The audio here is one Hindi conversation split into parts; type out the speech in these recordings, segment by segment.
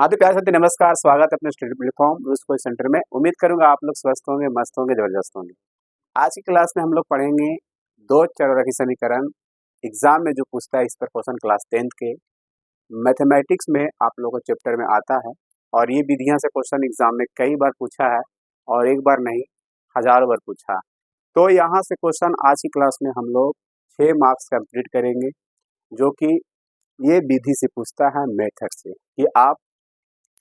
हाँ तो प्यार साथी नमस्कार, स्वागत है अपने स्टडी प्लेटफॉर्म रूस कोच सेंटर में। उम्मीद करूंगा आप लोग स्वस्थ होंगे, मस्त होंगे, जबरदस्त होंगे। आज की क्लास में हम लोग पढ़ेंगे दो चररेखी समीकरण। एग्जाम में जो पूछता है इस पर क्वेश्चन क्लास 10th के मैथमेटिक्स में आप लोगों को चैप्टर में आता है। और ये विधियां से क्वेश्चन एग्जाम में कई बार पूछा है और एक बार नहीं हजारों बार पूछा है। तो यहाँ से क्वेश्चन आज की क्लास में हम लोग 6 मार्क्स कंप्लीट करेंगे, जो कि ये विधि से पूछता है, मेथड से, कि आप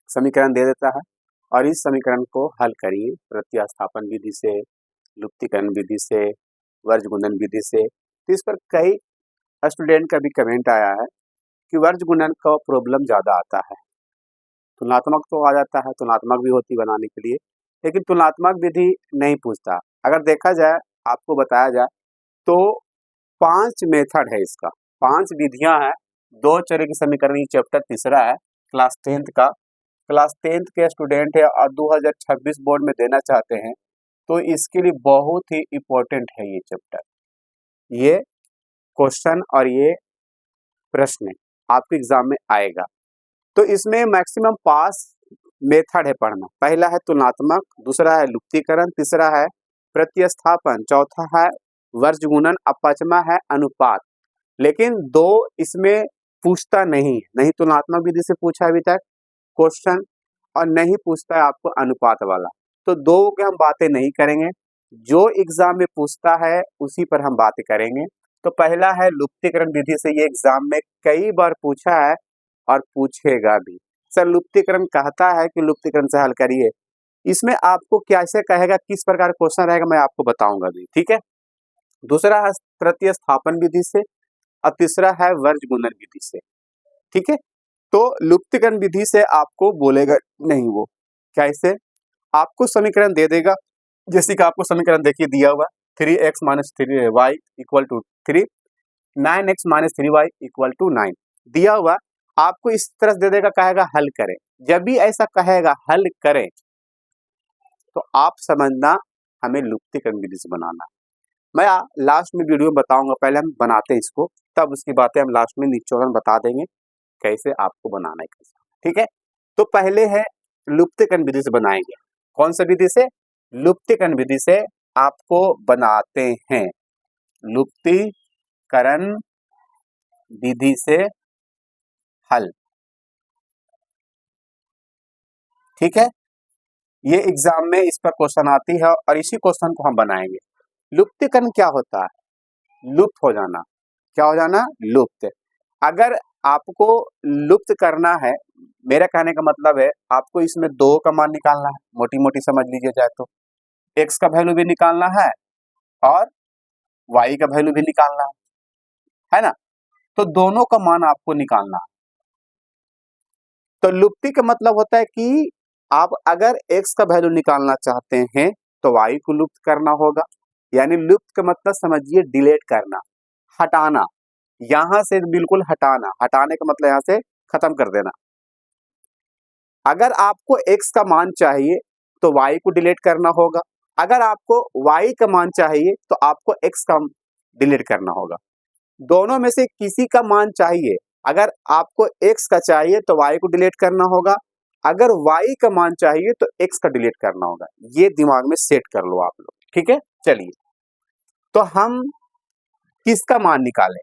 समीकरण दे देता है और इस समीकरण को हल करिए प्रतिस्थापन विधि से, लुप्तीकरण विधि से, वर्ज गुणन विधि से। तो इस पर कई स्टूडेंट का भी कमेंट आया है कि वर्ज गुणन का प्रॉब्लम ज़्यादा आता है। तुलनात्मक तो आ जाता है, तुलनात्मक भी होती बनाने के लिए, लेकिन तुलनात्मक विधि नहीं पूछता। अगर देखा जाए, आपको बताया जाए तो 5 मेथड है इसका, 5 विधियां हैं। दो चर की समीकरण, ये चैप्टर तीसरा है क्लास 10th का। क्लास 10th के स्टूडेंट है और 2026 बोर्ड में देना चाहते हैं, तो इसके लिए बहुत ही इम्पोर्टेंट है ये चैप्टर। ये क्वेश्चन और ये प्रश्न आपके एग्जाम में आएगा। तो इसमें मैक्सिमम 5 मेथड है पढ़ना। पहला है तुलनात्मक, दूसरा है लुप्तीकरण, तीसरा है प्रतिस्थापन, चौथा है वर्ज गुणन, और पांचवा है अनुपात। लेकिन दो इसमें पूछता नहीं तुलनात्मक विधि से पूछा अभी तक क्वेश्चन, और नहीं पूछता है आपको अनुपात वाला। तो दो के हम बातें नहीं करेंगे, जो एग्जाम में पूछता है उसी पर हम बातें करेंगे। तो पहला है लुप्तीकरण विधि से, ये एग्जाम में कई बार पूछा है और पूछेगा भी। सर लुप्तीकरण कहता है कि लुप्तीकरण से हल करिए, इसमें आपको कैसे कहेगा, किस प्रकार क्वेश्चन रहेगा, मैं आपको बताऊंगा भी, ठीक है। दूसरा है प्रतिस्थापन विधि से और तीसरा है वर्ज गुणन विधि से, ठीक है। तो लुप्तीकरण विधि से आपको बोलेगा नहीं, वो कैसे, आपको समीकरण दे देगा। जैसे कि आपको समीकरण देखिए दिया हुआ, 3x minus 3y equal to 3, 9x minus 3y equal to 9 दिया हुआ। आपको इस तरह से दे देगा, कहेगा हल करें। जब भी ऐसा कहेगा हल करें, तो आप समझना हमें लुप्तीकरण विधि से बनाना। मैं लास्ट में वीडियो में बताऊंगा, पहले हम बनाते हैं इसको, तब उसकी बातें हम लास्ट में निचोड़न बता देंगे कैसे आपको बनाना है, कैसे, ठीक है। तो पहले है लुप्तीकरण विधि से बनाएंगे। कौन सा विधि से? लुप्तीकरण विधि से आपको बनाते हैं, लुप्तीकरण विधि से हल, ठीक है। ये एग्जाम में इस पर क्वेश्चन आती है और इसी क्वेश्चन को हम बनाएंगे। लुप्तीकरण क्या होता है? लुप्त हो जाना। क्या हो जाना? लुप्त। अगर आपको लुप्त करना है, मेरा कहने का मतलब है आपको इसमें दो का मान निकालना है, मोटी मोटी समझ लीजिए जाए तो। एक्स का वैल्यू भी निकालना है और वाई का वैल्यू भी निकालना है ना। तो दोनों का मान आपको निकालना है। तो लुप्ति का मतलब होता है कि आप अगर एक्स का वैल्यू निकालना चाहते हैं तो वाई को लुप्त करना होगा। यानी लुप्त का मतलब समझिए डिलीट करना, हटाना, यहां से बिल्कुल हटाना। हटाने का मतलब यहां से खत्म कर देना। अगर आपको x का मान चाहिए तो y को डिलीट करना होगा। अगर आपको y का मान चाहिए तो आपको x का डिलीट करना होगा। दोनों में से किसी का मान चाहिए। अगर आपको x का चाहिए तो y को डिलीट करना होगा, अगर y का मान चाहिए तो x का डिलीट करना होगा। ये दिमाग में सेट कर लो आप लोग, ठीक है। चलिए, तो हम किसका मान निकालें?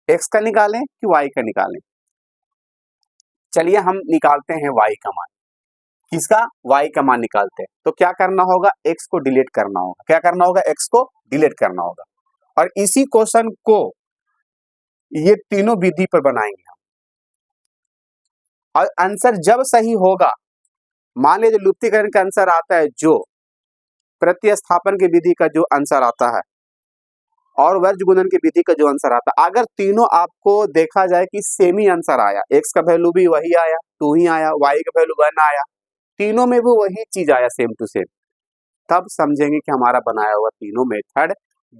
x का निकालें कि y का निकालें? चलिए हम निकालते हैं y का मान। किसका? y का मान निकालते हैं। तो क्या करना होगा? x को डिलीट करना होगा। क्या करना होगा? x को डिलीट करना होगा। और इसी क्वेश्चन को ये तीनों विधि पर बनाएंगे हम, और आंसर जब सही होगा, मान लीजिए लुप्तीकरण का आंसर आता है, जो प्रतिस्थापन की विधि का जो आंसर आता है और वर्ज गुणन की विधि का जो आंसर आता है, अगर तीनों आपको देखा जाए कि सेम ही आंसर आया, x का वैल्यू भी वही आया, 2 ही आया, y का वैल्यू 1 आया, तीनों में भी वही चीज आया सेम टू सेम, तब समझेंगे कि हमारा बनाया हुआ तीनों मेथड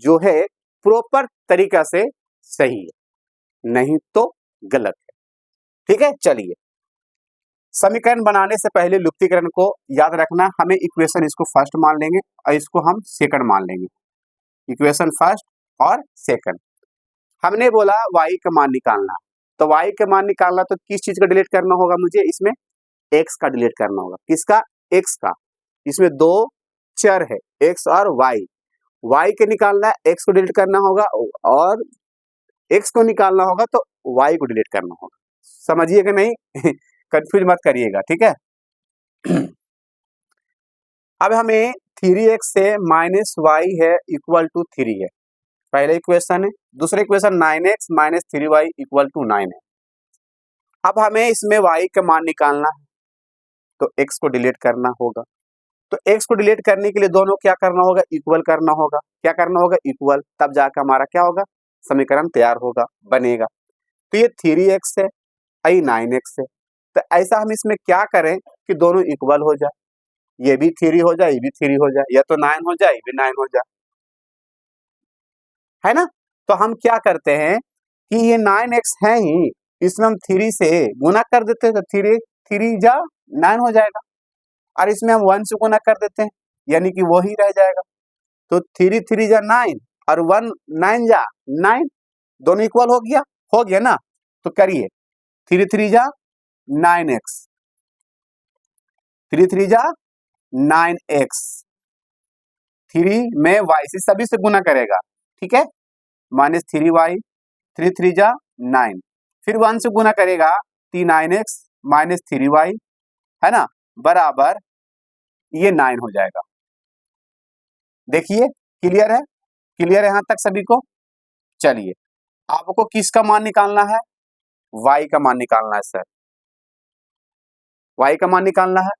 जो है प्रॉपर तरीका से सही है, नहीं तो गलत है, ठीक है। चलिए, समीकरण बनाने से पहले लुप्तीकरण को याद रखना, हमें इक्वेशन इसको फर्स्ट मान लेंगे और इसको हम सेकंड मान लेंगे। इक्वेशन फर्स्ट और सेकंड। हमने बोला y का मान निकालना, तो y के मान निकालना, तो किस चीज का डिलीट करना होगा मुझे, इसमें x का डिलीट करना होगा। किसका? x का। इसमें दो चर है, x और y के निकालना है, x को डिलीट करना होगा, और x को निकालना होगा तो y को डिलीट करना होगा। समझिए कि नहीं? कंफ्यूज मत करिएगा, ठीक है। अब हमें 3x से माइनस वाई है इक्वल टू 3 है, पहले इक्वेशन है। दूसरे equation 9x minus 3y equal to 9 है। अब हमें इसमें y का मान निकालना है, तो x को डिलीट करना होगा। तो x को डिलीट करने के लिए दोनों क्या करना होगा, इक्वल करना होगा। क्या करना होगा? इक्वल, तब जाकर हमारा क्या होगा, समीकरण तैयार होगा, बनेगा। तो ये 3x है, आई 9x है। तो ऐसा हम इसमें क्या करें कि दोनों इक्वल हो जाए, ये भी 3 हो जाए, ये भी 3 हो जाए, या तो 9 हो जाए, ये भी 9 हो जाए, है ना। तो हम क्या करते हैं कि ये 9x है ही, इसमें हम 3 से गुना कर देते हैं, तो 3 जा 9 हो जाएगा, और इसमें हम 1 से गुना कर देते हैं, यानी कि वो ही रह जाएगा। तो 3 जा 9 और 1 9 जा 9, दोनों इक्वल हो गया ना। तो करिए, 3 जा 9x, 3 जा 9x, 3 में y से सभी से गुना करेगा, ठीक है, माइनस 3y, 3 जा 9, फिर 1 से गुना करेगा, 9x माइनस 3y, है ना, बराबर ये 9 हो जाएगा। देखिए क्लियर है, क्लियर है यहां तक सभी को। चलिए, आपको किसका मान निकालना है, y का मान निकालना है सर, y का मान निकालना है।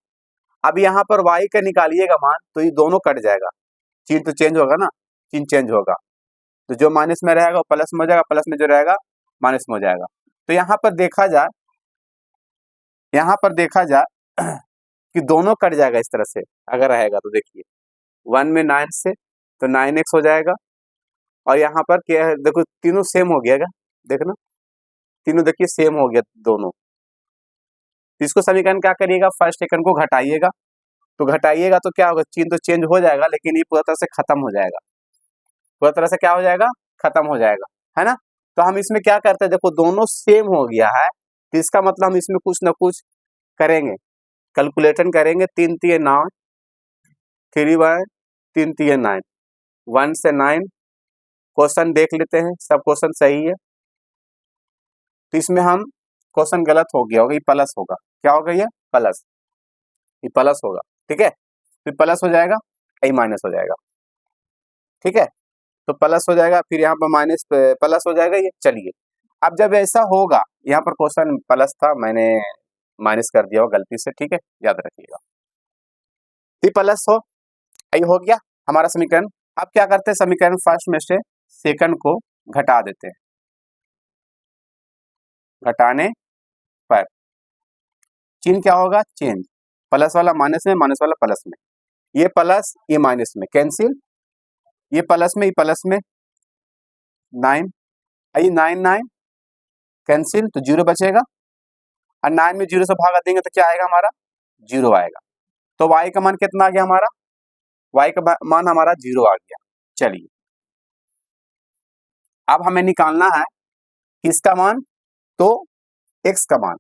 अब यहाँ पर y का निकालिएगा मान, तो ये दोनों कट जाएगा, चिन्ह तो चेंज होगा ना, चिन्ह चेंज होगा, तो जो माइनस में रहेगा वो प्लस में हो जाएगा, प्लस में जो रहेगा माइनस में हो जाएगा। तो यहाँ पर देखा जाए कि दोनों कट जाएगा इस तरह से अगर रहेगा, तो देखिए 1 में 9 से तो 9x हो जाएगा, और यहाँ पर क्या है, देखो तीनों सेम हो गया, देखना तीनों देखिए सेम हो गया दोनों। इसको समीकरण क्या करिएगा, फर्स्ट सेकंड को घटाइएगा, तो घटाइएगा तो क्या होगा, चिन्ह तो चेंज हो जाएगा, लेकिन ये पूरा तरह से खत्म हो जाएगा, पूरा तरह से क्या हो जाएगा, खत्म हो जाएगा, है ना। तो हम इसमें क्या करते हैं, देखो दोनों सेम हो गया है, तो इसका मतलब हम इसमें कुछ ना कुछ करेंगे, कैलकुलेशन करेंगे। 3 3 9, 3y 3 3 9, 1 से 9, क्वेश्चन देख लेते हैं, सब क्वेश्चन सही है। तो इसमें हम क्वेश्चन गलत हो गया होगा, ये प्लस होगा, क्या होगा, ये प्लस, ये प्लस होगा, ठीक है, फिर प्लस हो जाएगा, ये माइनस हो जाएगा, ठीक है, तो प्लस हो जाएगा, फिर यहाँ पर माइनस प्लस हो जाएगा ये। चलिए, अब जब ऐसा होगा, यहाँ पर क्वेश्चन प्लस था, मैंने माइनस कर दिया हो गलती से, ठीक है, याद रखिएगा। ये प्लस ये हो गया हमारा समीकरण। अब क्या करते हैं, समीकरण फर्स्ट में से सेकंड को घटा देते हैं, घटाने पर चिन्ह क्या होगा, चेंज, प्लस वाला माइनस में, माइनस वाला प्लस में, ये प्लस ये माइनस में कैंसिल, ये प्लस में ये प्लस में, 9 आई 9 9 कैंसिल, तो 0 बचेगा, और 9 में 0 से भागा देंगे तो क्या आएगा हमारा, 0 आएगा। तो y का मान कितना आ गया हमारा, y का मान हमारा 0 आ गया। चलिए, अब हमें निकालना है किसका मान, तो x का मान।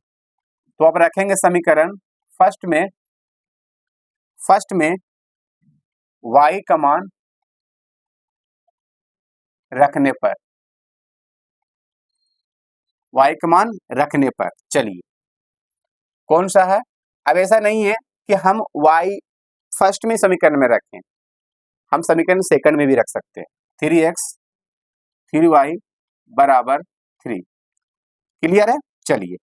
तो अब रखेंगे समीकरण फर्स्ट में y का मान रखने पर, y का मान रखने पर, चलिए कौन सा है। अब ऐसा नहीं है कि हम y फर्स्ट में समीकरण में रखें, हम समीकरण सेकंड में भी रख सकते हैं। 3x 3y बराबर 3, क्लियर है। चलिए,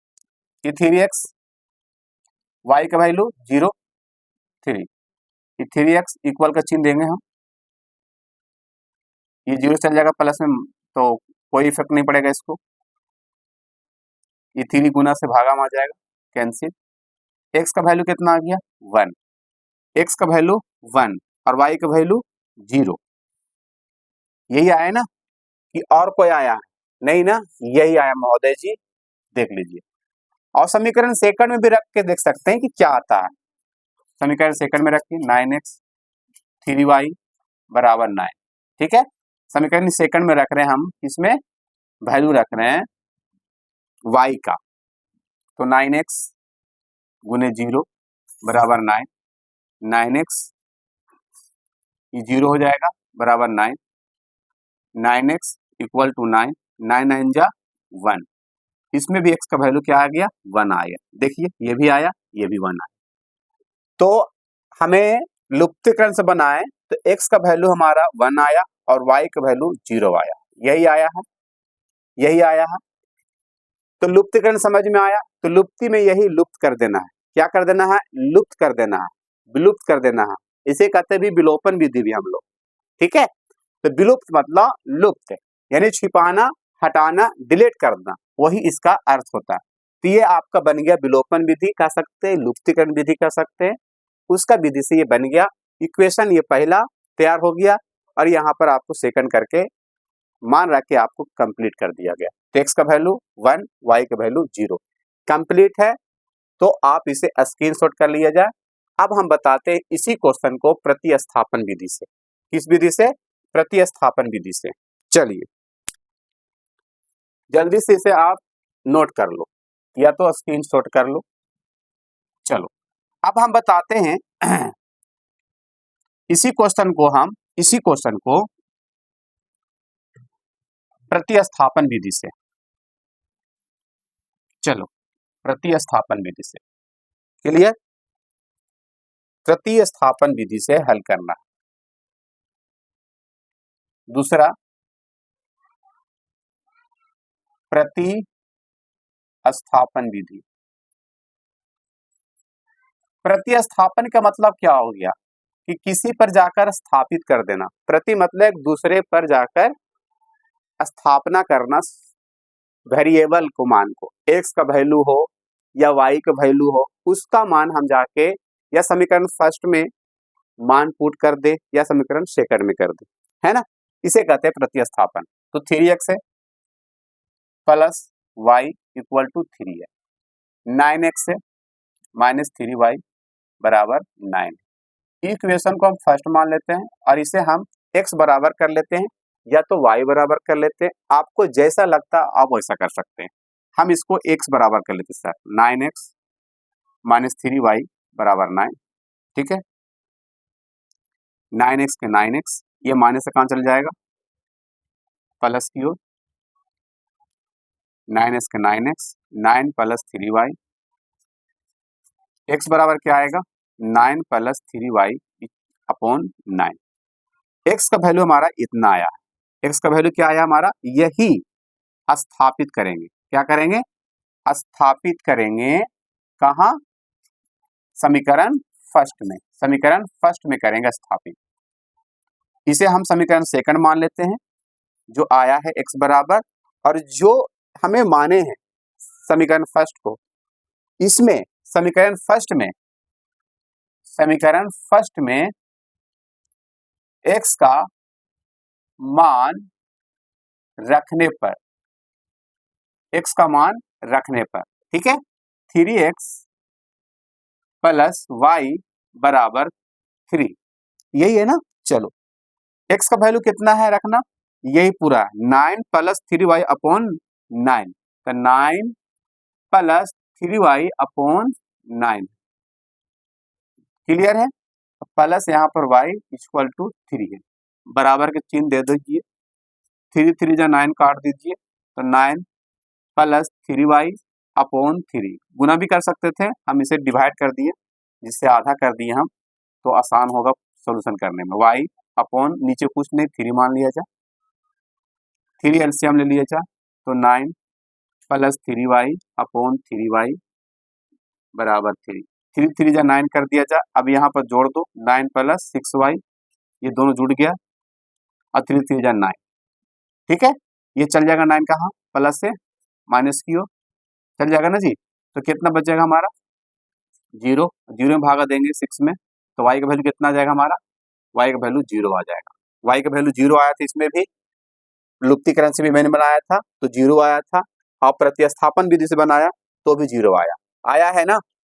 ये 3x, y का वैल्यू 0 3, ये 3x इक्वल का चिन्ह देंगे हम, ये 0 चल जाएगा प्लस में, तो कोई इफेक्ट नहीं पड़ेगा इसको, ये 3 गुना से भागा में आ जाएगा, कैंसिल। x का वैल्यू कितना आ गया, 1, x का वैल्यू 1 और y का वैल्यू 0, यही आया ना, कि और कोई आया है, नहीं ना, यही आया महोदय जी, देख लीजिए। और समीकरण सेकंड में भी रख के देख सकते हैं कि क्या आता है। समीकरण सेकंड में रखिए, 9x 3y बराबर 9, ठीक है। समीकरण सेकंड में रख रहे हैं हम, इसमें वैल्यू रख रहे हैं y का, तो 9x गुने 0 बराबर 9, 9x ये 0 हो जाएगा बराबर 9, 9x इक्वल टू 9, 9 9 जा 1, इसमें भी x का वैल्यू क्या आ गया 1 आ गया, देखिए ये भी आया ये भी 1 आया। तो हमें लुप्तीकरण से बनाए तो x का वैल्यू हमारा 1 आया और y का वैल्यू 0 आया, यही आया है, यही आया है। तो लुप्तीकरण समझ में आया, तो लुप्ति में यही लुप्त कर देना है, क्या कर देना है, लुप्त कर देना है, विलुप्त कर देना है, इसे कहते भी विलोपन विधि भी हम लोग, ठीक है। तो विलुप्त मतलब लुप्त, यानी छिपाना, हटाना, डिलीट करना, वही इसका अर्थ होता है। तो ये आपका बन गया विलोपन विधि कह सकते हैं, लुप्तीकरण विधि कह सकते हैं, उसका विधि से ये बन गया इक्वेशन, ये पहला तैयार हो गया और यहाँ पर आपको सेकंड करके मान रख के आपको कंप्लीट कर दिया गया। तो x का वैल्यू 1, y का वैल्यू 0 कंप्लीट है, तो आप इसे स्क्रीनशॉट कर लिया जाए। अब हम बताते हैं इसी क्वेश्चन को प्रतिस्थापन विधि से, किस विधि से, प्रतिस्थापन विधि से। चलिए जल्दी से इसे आप नोट कर लो या तो स्क्रीनशॉट कर लो। चलो अब हम बताते हैं इसी क्वेश्चन को प्रतिस्थापन विधि से। चलो प्रतिस्थापन विधि से, क्लियर, प्रतिस्थापन विधि से हल करना। दूसरा प्रतिस्थापन विधि, प्रतिस्थापन का मतलब क्या हो गया कि किसी पर जाकर स्थापित कर देना, प्रति मतलब एक दूसरे पर जाकर स्थापना करना, वेरिएबल को, मान को, x का वैल्यू हो या y का वैल्यू हो, उसका मान हम जाके या समीकरण फर्स्ट में मान पुट कर दे या समीकरण सेकंड में कर दे, है ना, इसे कहते हैं प्रतिस्थापन। तो 3x है प्लस y इक्वल टू 3 है, 9x है माइनस 3y बराबर 9। इक्वेशन को हम फर्स्ट मान लेते हैं और इसे हम x बराबर कर लेते हैं या तो y बराबर कर लेते हैं, आपको जैसा लगता है आप वैसा कर सकते हैं। हम इसको x बराबर कर लेते हैं सर, 9x माइनस 3y बराबर 9, ठीक है। 9x के 9x, ये माइनस से कहाँ चल जाएगा, प्लस की ओर, 9x के 9x, 9 प्लस 3y, x बराबर क्या आएगा 9 प्लस 3y अपॉन 9। x का वैल्यू हमारा इतना आया है, x का वैल्यू क्या आया हमारा, यही स्थापित करेंगे, क्या करेंगे, स्थापित करेंगे कहाँ, समीकरण फर्स्ट में, समीकरण फर्स्ट में करेंगे स्थापित। इसे हम समीकरण सेकंड मान लेते हैं, जो आया है x बराबर, और जो हमें माने हैं समीकरण फर्स्ट को, इसमें समीकरण फर्स्ट में x का मान रखने पर, x का मान रखने पर, ठीक है, 3x प्लस y बराबर 3, यही है ना। चलो x का वैल्यू कितना है रखना, यही पूरा 9 प्लस 3y अपॉन 9, तो 9 प्लस 3y अपॉन 9, क्लियर है। प्लस यहाँ पर y इक्वल टू 3 है, बराबर के चिन्ह दे दीजिए, 3 3 जा 9 काट दीजिए, तो 9 प्लस 3y अपॉन 3, गुना भी कर सकते थे, हम इसे डिवाइड कर दिए, जिससे आधा कर दिए हम, तो आसान होगा सॉल्यूशन करने में। y अपॉन नीचे कुछ नहीं 3 मान लिया जाए, 3 एलसीएम ले लिया जाए, तो 9 प्लस 3y अपॉन 3y बराबर 3, 3 3 जा 9 कर दिया जाए। अब यहाँ पर जोड़ दो, 9 प्लस 6y, ये दोनों जुड़ गया, और 3 3 जा 9, ठीक है, ये चल जाएगा 9 कहाँ, प्लस से माइनस की ओर चल जाएगा ना जी, तो कितना बच जाएगा हमारा 0, 0 में भागा देंगे 6 में, तो y का वैल्यू कितना आ जाएगा हमारा, y का वैल्यू 0 आ जाएगा। y का वैल्यू 0 आया था, इसमें भी लुप्तीकरण से भी मैंने बनाया था तो 0 आया था, और प्रतिस्थापन विधि से बनाया तो भी 0 आया, आया है ना,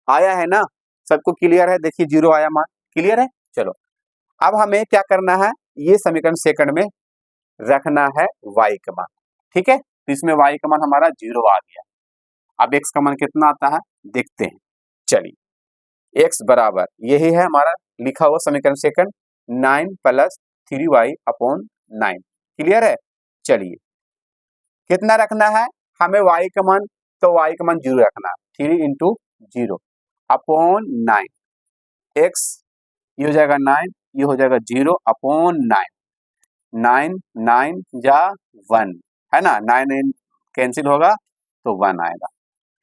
आया है ना, सबको क्लियर है, देखिए 0 आया मान, क्लियर है। चलो अब हमें क्या करना है, ये समीकरण सेकंड में रखना है y का मान, ठीक है, तो इसमें y का मान हमारा 0 आ गया, अब x का मान कितना आता है देखते हैं। चलिए x बराबर यही है हमारा लिखा हुआ समीकरण सेकंड 9 + 3y अपॉन 9। क्लियर है। चलिए कितना रखना है हमें y का मान, तो y का मान 0 रखना है। 3 × 0 अपॉन 9 x ये हो जाएगा 9, ये हो जाएगा 0 अपॉन 9। 9 9 या 1 है ना, 9 कैंसिल होगा तो 1 आएगा।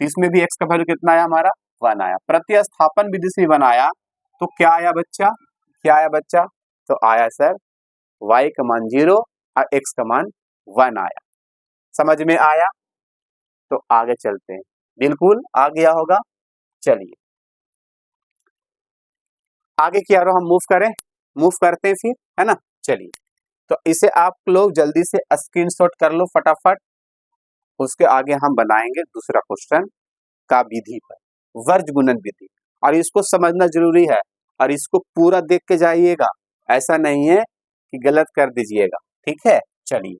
तो इसमें भी x का वैल्यू कितना आया हमारा 1 आया। प्रतिस्थापन विधि से बनाया तो क्या आया बच्चा, क्या आया बच्चा, तो आया सर y का मान 0 और x का मान 1 आया। समझ में आया। तो आगे चलते हैं, बिल्कुल आ गया होगा। चलिए आगे क्या रो हम मूव करते हैं फिर, है ना। चलिए तो इसे आप लोग जल्दी से स्क्रीनशॉट कर लो फटाफट। उसके आगे हम बनाएंगे दूसरा क्वेश्चन का विधि पर, वर्ज गुणन विधि। और इसको समझना जरूरी है और इसको पूरा देख के जाइएगा, ऐसा नहीं है कि गलत कर दीजिएगा, ठीक है। चलिए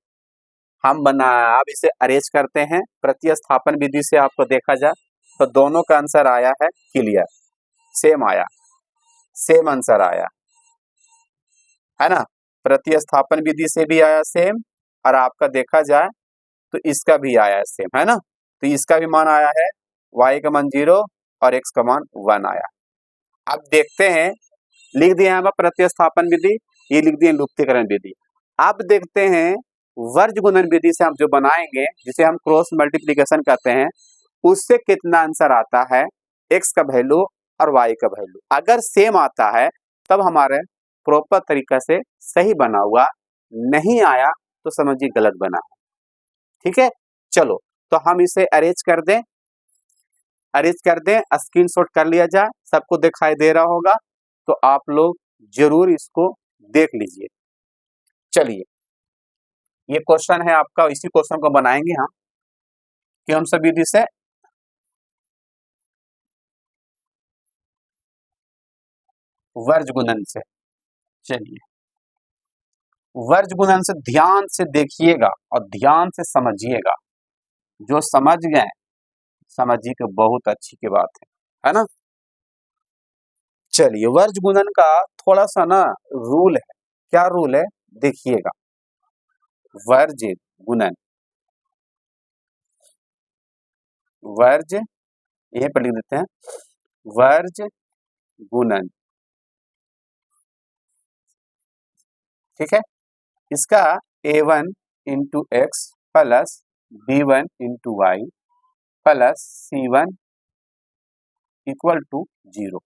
हम अब इसे अरेंज करते हैं। प्रतिस्थापन विधि से आपको देखा जाए तो दोनों का आंसर आया है क्लियर, सेम आया, सेम आंसर आया है ना। प्रतिस्थापन विधि से भी आया सेम, और आपका देखा जाए तो इसका भी आया है सेम, है ना। तो इसका भी मान आया है y का मान 0 और x का मान 1 आया। अब देखते हैं, लिख दिया है प्रतिस्थापन विधि, ये लिख दिए लुप्तीकरण विधि। अब देखते हैं वर्ज गुणन विधि से हम जो बनाएंगे, जिसे हम क्रॉस मल्टीप्लिकेशन कहते हैं, उससे कितना आंसर आता है x का वैल्यू और y का वैल्यू। अगर सेम आता है तब हमारे प्रॉपर तरीका से सही बना हुआ, नहीं आया तो समझिए गलत बना, ठीक है। चलो तो हम इसे अरेंज कर दें, स्क्रीनशॉट कर लिया जाए, सबको दिखाई दे रहा होगा तो आप लोग जरूर इसको देख लीजिए। चलिए ये क्वेश्चन है आपका, इसी क्वेश्चन को बनाएंगे हम कि हम सब विधि से वर्ज गुणन से। चलिए वर्ज गुणन से ध्यान से देखिएगा और ध्यान से समझिएगा, जो समझ गए समझिए कि बहुत अच्छी की बात है ना। चलिए वर्ज गुणन का थोड़ा सा ना रूल है, क्या रूल है देखिएगा। वर्ज गुणन, वर्ज यहीं पर लिख देते हैं, वर्ज गुणन, ठीक है। इसका a1 × x plus b1 × y plus c1 = 0,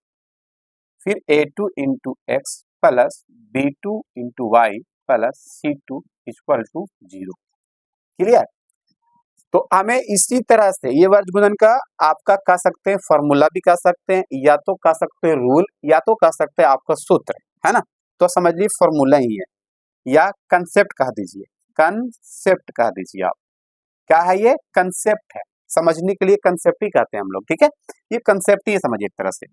फिर a2 × x plus b2 × y plus c2 = 0। Clear. तो हमें इसी तरह से ये वर्ज गुणन का आपका कह सकते हैं फॉर्मूला भी कह सकते हैं, या तो कह सकते हैं रूल, या तो कह सकते हैं आपका सूत्र, है ना। तो समझ लीजिए फॉर्मूला ही है, या कंसेप्ट कह दीजिए, कंसेप्ट कह दीजिए आप। क्या है ये, कंसेप्ट है, समझने के लिए कंसेप्ट ही कहते हैं हम लोग, ठीक है। ये कंसेप्ट ही है समझिए एक तरह से।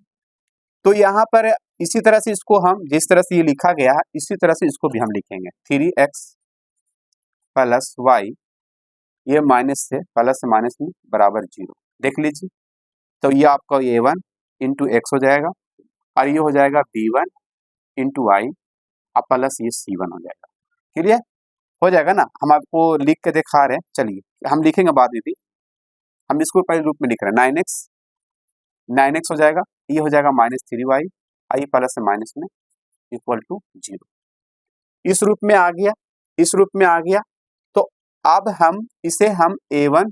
तो यहाँ पर इसी तरह से इसको हम, जिस तरह से ये लिखा गया है इसी तरह से इसको भी हम लिखेंगे 3x प्लस y, ये माइनस से प्लस से माइनस में बराबर 0, देख लीजिए। तो ये आपका a1 × x हो जाएगा और ये हो जाएगा b1 × y और प्लस ये c1 हो जाएगा। क्लियर हो जाएगा ना। हम आपको लिख के दिखा रहे हैं, चलिए हम लिखेंगे बाद में भी, हम इसको पहले रूप में लिख रहे हैं। 9x हो जाएगा, ये हो जाएगा -3y और ये प्लस से माइनस में = 0। इस रूप में आ गया, इस रूप में आ गया। तो अब हम इसे हम a1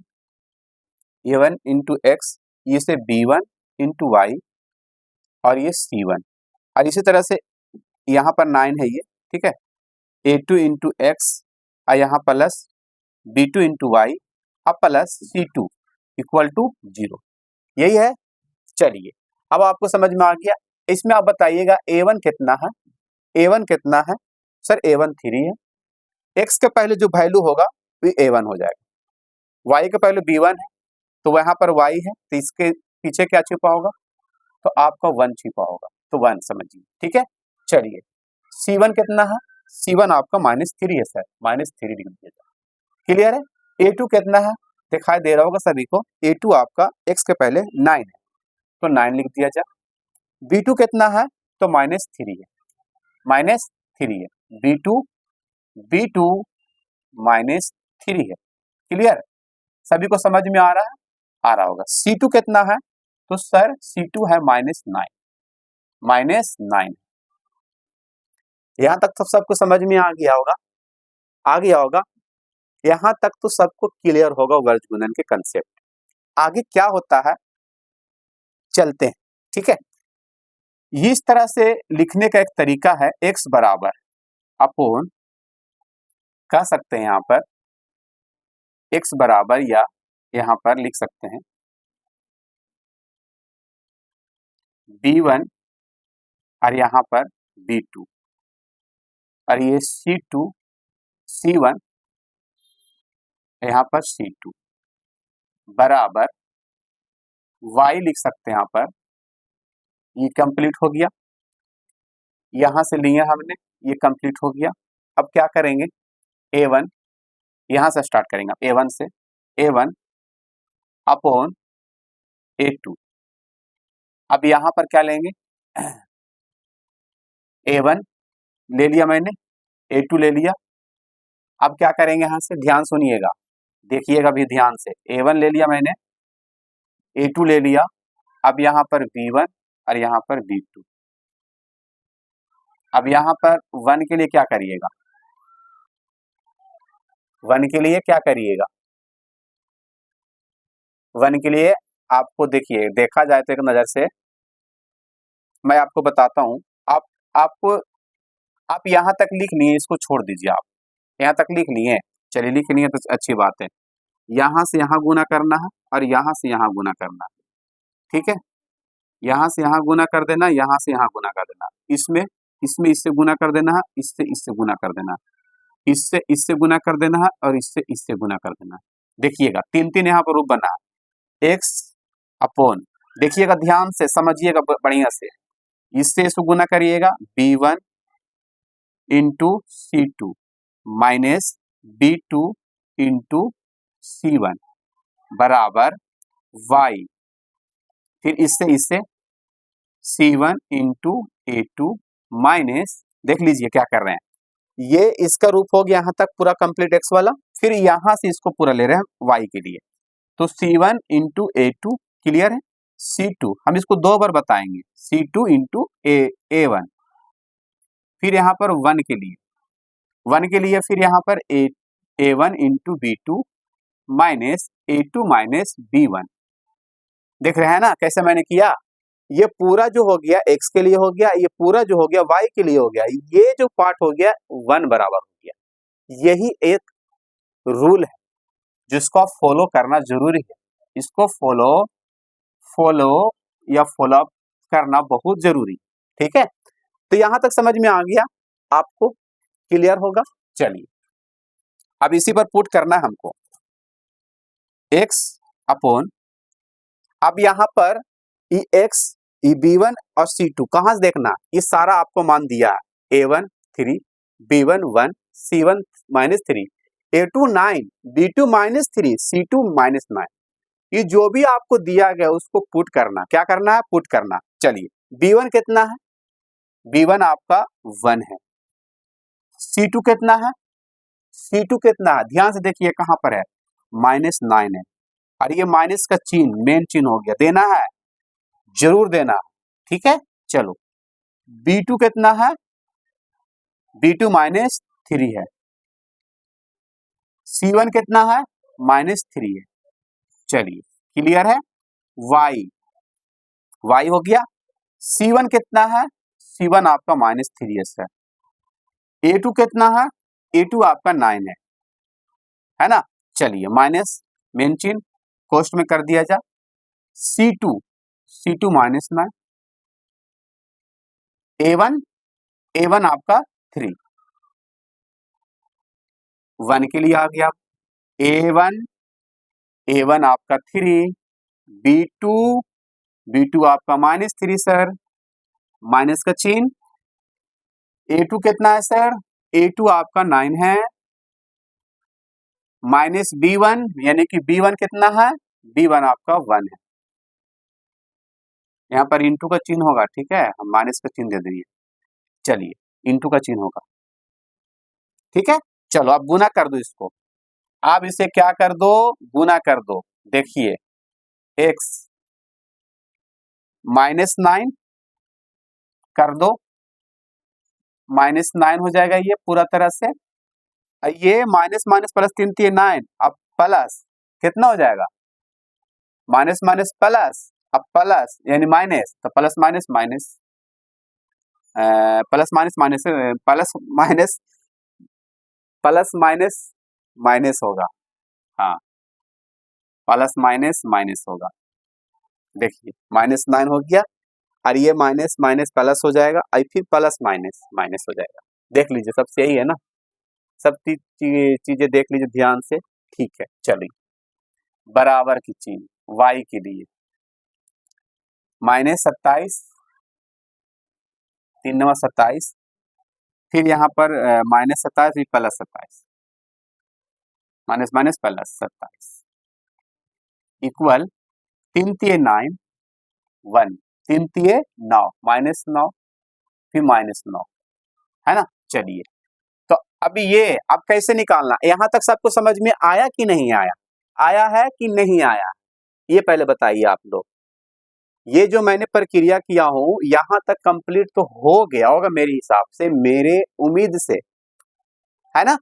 × x, इसे b1 × y और ये c1, और इसी तरह से यहाँ पर 9 है ये, ठीक है। a2 × x और यहाँ प्लस b2 × y और प्लस c2 = 0, यही है। चलिए अब आपको समझ में आ गया। इसमें आप बताइएगा a1 कितना है, a1 कितना है सर, a1 3 है। x के पहले जो वैल्यू होगा वो a1 हो जाएगा, y के पहले b1 है तो वहां पर y है, तो इसके पीछे क्या छिपा होगा, तो आपका 1 छिपा होगा, तो 1 समझिए, ठीक है। चलिए c1 कितना है, c1 आपका -3 है सर, -3 लिख दीजिएगा। क्लियर है। a2 कितना है, दिखाई दे रहा होगा सभी को। A2 आपका x के पहले 9 है तो 9 लिख दिया जाए। B2 कितना है तो -3 है, -3 है। B2 -3 है। क्लियर, सभी को समझ में आ रहा है? आ रहा होगा। C2 कितना है तो सर C2 है -9। यहां तक तो सबको समझ में आ गया होगा, आ गया होगा। यहां तक तो सबको क्लियर होगा वर्ग गुणन के कंसेप्ट। आगे क्या होता है चलते हैं, ठीक है। इस तरह से लिखने का एक तरीका है, x बराबर अपोन कह सकते हैं यहां पर x बराबर, या यहां पर लिख सकते हैं B1 और यहां पर B2 और ये C1 यहां पर C2 बराबर y लिख सकते हैं। यहां पर ये कंप्लीट हो गया, यहां से लिए हमने, ये कंप्लीट हो गया। अब क्या करेंगे, A1 यहां से स्टार्ट करेंगे, A1 से A1 अपॉन A2। अब यहां पर क्या लेंगे, A1 ले लिया मैंने, A2 ले लिया। अब क्या करेंगे, यहां से ध्यान सुनिएगा, देखिएगा भी ध्यान से। A1 ले लिया मैंने, A2 ले लिया। अब यहां पर B1 और यहां पर B2। अब यहां पर 1 के लिए क्या करिएगा, 1 के लिए क्या करिएगा, 1 के लिए आपको देखिए, देखा जाए तो एक नजर से मैं आपको बताता हूं। आप यहां तक लिख लिए, इसको छोड़ दीजिए। आप यहां तक लिख लिए, चलिए लिख लिए तो अच्छी बात है। यहां से यहां गुना करना है और यहां से यहां गुना करना है, ठीक है। यहां से यहां गुना कर देना, यहां से यहां गुना कर देना, इसमें इसमें इससे गुना कर देना है, इससे इससे गुना कर देना है, इससे इससे गुना कर देना है और इससे इससे गुना कर देना है। देखिएगा 3 यहाँ पर रूप बना है, एक्स अपॉन, देखिएगा ध्यान से समझिएगा बढ़िया से, इससे इसको गुना करिएगा B1 into C2 minus B2 into C1 बराबर y, फिर इससे C1 इंटू A2 माइनस, देख लीजिए क्या कर रहे हैं, ये इसका रूप हो गया यहां तक पूरा कंप्लीट x वाला, फिर यहां से इसको पूरा ले रहे हैं y के लिए, तो C1 इंटू A2 क्लियर है। C2 हम इसको 2 बार बताएंगे, C2 इंटू A1, फिर यहां पर 1 के लिए फिर यहां पर A1 into B2 minus A2 minus B1। देख रहे हैं ना कैसे मैंने किया, ये पूरा जो हो गया x के लिए हो गया, ये पूरा जो हो गया y के लिए हो गया, ये जो पार्ट हो गया 1 बराबर हो गया। यही एक रूल है जिसको आप फॉलो करना जरूरी है, इसको फॉलो या फॉलो अप करना बहुत जरूरी, ठीक है। तो यहां तक समझ में आ गया, आपको क्लियर होगा। चलिए अब इसी पर पुट करना है हमको, x अपॉन, अब यहां पर ये x, ये B1 और C2 कहां से देखना, ये सारा आपको मान दिया है, A1 3, B1 1, C1 -3, A2 9, B2 -3, C2 -9। ये जो भी आपको दिया गया उसको पुट करना, क्या करना है, पुट करना। चलिए B1 कितना है, B1 आपका 1 है, C2 कितना है, C2 कितना है, ध्यान से देखिए कहां पर है, -9 है, और ये माइनस का चिन्ह मेन चिन्ह हो गया, देना है जरूर देना, ठीक है। चलो B2 कितना है, B2 -3 है, C1 कितना है, -3 है। चलिए क्लियर है, y हो गया, C1 कितना है, C1 आपका -3 है सर, A2 कितना है, A2 आपका 9 है ना। चलिए माइनस मेन चिन्ह कोष्ट में कर दिया जाए, C2 -9, A1 आपका 3, 1 के लिए आ गया, A1 आपका 3, B2 आपका -3 सर, माइनस का चिन्ह, A2 कितना है सर, A2 आपका 9 है, माइनस b1 यानी कि b1 कितना है, b1 आपका 1 है। यहाँ पर इंटू का चिन्ह होगा, ठीक है, हम माइनस का चिन्ह दे देंगे, चलिए इंटू का चिन्ह होगा, ठीक है। चलो अब गुना कर दो इसको, आप इसे क्या कर दो, गुना कर दो। देखिए x -9 कर दो, -9 हो जाएगा ये पूरा तरह से। ये माइनस माइनस प्लस 3 3 9, अब प्लस कितना हो जाएगा, माइनस माइनस प्लस, अब प्लस यानी माइनस, तो plus minus minus, plus minus minus, plus minus plus minus minus होगा, हाँ प्लस माइनस माइनस होगा। देखिए -9 हो गया, और ये माइनस माइनस प्लस हो जाएगा, और फिर प्लस माइनस माइनस हो जाएगा। देख लीजिए सब सही है ना, सब चीजें देख लीजिए ध्यान से, ठीक है। चलिए बराबर की चिन्ह y के लिए -27, 3 9 27, फिर यहाँ पर -27 फिर +27, माइनस माइनस प्लस 27 इक्वल 3 3 9 1, 3 3 9 -9 फिर -9, है ना। चलिए तो अभी ये अब कैसे निकालना, यहाँ तक सबको समझ में आया कि नहीं आया, आया है कि नहीं आया, ये पहले बताइए आप लोग। ये जो मैंने प्रक्रिया किया हूं यहाँ तक कंप्लीट तो हो गया होगा मेरे हिसाब से, मेरे उम्मीद से, है ना।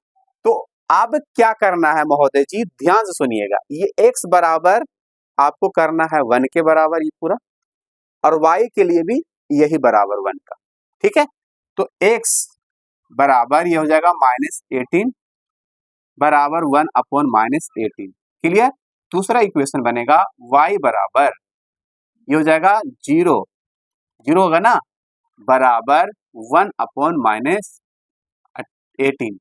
तो अब क्या करना है महोदय जी, ध्यान से सुनिएगा, ये x बराबर आपको करना है 1 के बराबर ये पूरा, और y के लिए भी यही बराबर 1 का, ठीक है। तो x बराबर ये हो जाएगा -18 बराबर 1/-18, क्लियर। दूसरा इक्वेशन बनेगा y बराबर ये हो जाएगा 0 होगा ना, बराबर 1/-18,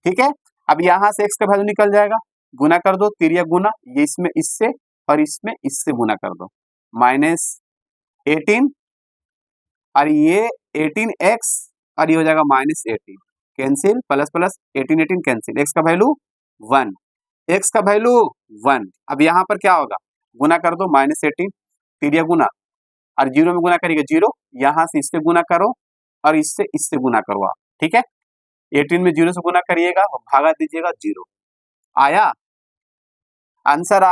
ठीक है। अब यहां से x का वैल्यू निकल जाएगा, गुना कर दो, तिर्यक गुना, ये इसमें इससे और इसमें इससे गुना कर दो, -18 और ये 18x और ये हो जाएगा -18, cancel, plus plus 18 cancel, x का वैल्यू 1, x का वैल्यू 1। अब यहाँ पर क्या होगा, गुना कर दो, -18 तिर्यक गुना, और 0 में गुना करिएगा 0, यहाँ से इससे गुना करो और इससे गुना करो आप, ठीक है। 18 में 0 से गुना करिएगा, भागा दीजिएगा 0, आया आंसर,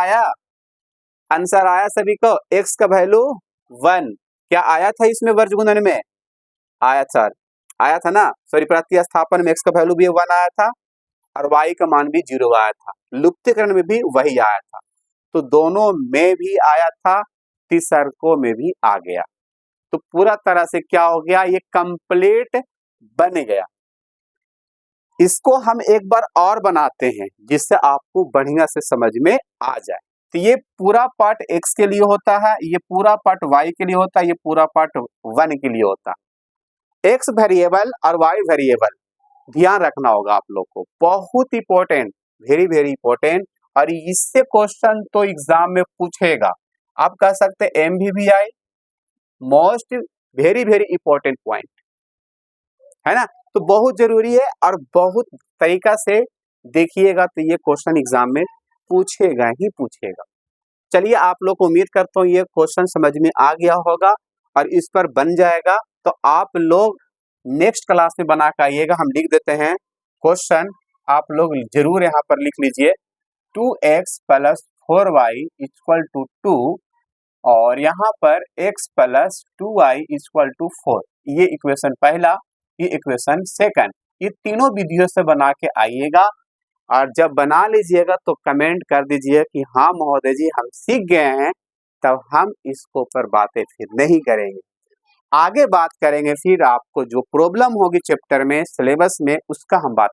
आंसर आया सभी को। x का वैल्यू 1 क्या आया था इसमें वर्ग गुणन में, आया सर, आया था ना, सॉरी प्रतिस्थापन में x का वैल्यू भी 1 आया था और y का मान भी 0 आया था, लुप्तीकरण में भी वही आया था, तो दोनों में भी आया था, तीसरकों में भी आ गया, तो पूरा तरह से क्या हो गया, ये कंप्लीट बन गया। इसको हम एक बार और बनाते हैं जिससे आपको बढ़िया से समझ में आ जाए। तो ये पूरा पार्ट x के लिए होता है, ये पूरा पार्ट y के लिए होता है, ये पूरा पार्ट 1 के लिए होता है। x वेरिएबल और y वेरिएबल ध्यान रखना होगा आप लोग को, बहुत इंपॉर्टेंट, वेरी वेरी इंपॉर्टेंट, और इससे क्वेश्चन तो एग्जाम में पूछेगा, आप कह सकते हैं MVVI most very very important point, है ना। तो बहुत जरूरी है और बहुत तरीका से देखिएगा तो ये क्वेश्चन एग्जाम में पूछेगा ही पूछेगा। चलिए आप लोग को उम्मीद करता हूँ ये क्वेश्चन समझ में आ गया होगा और इस पर बन जाएगा, तो आप लोग नेक्स्ट क्लास में बना के आइएगा, हम लिख देते हैं क्वेश्चन, आप लोग जरूर यहाँ पर लिख लीजिए 2x + 4y = 2 और यहाँ पर x + 2y = 4, ये इक्वेशन पहला, ये इक्वेशन सेकंड, ये तीनों विधियों से बना के आइएगा, और जब बना लीजिएगा तो कमेंट कर दीजिए कि हाँ महोदय जी हम सीख गए हैं, तब हम इसको पर बातें फिर नहीं करेंगे, आगे बात करेंगे, फिर आपको जो प्रॉब्लम होगी चैप्टर में सिलेबस में उसका हम बात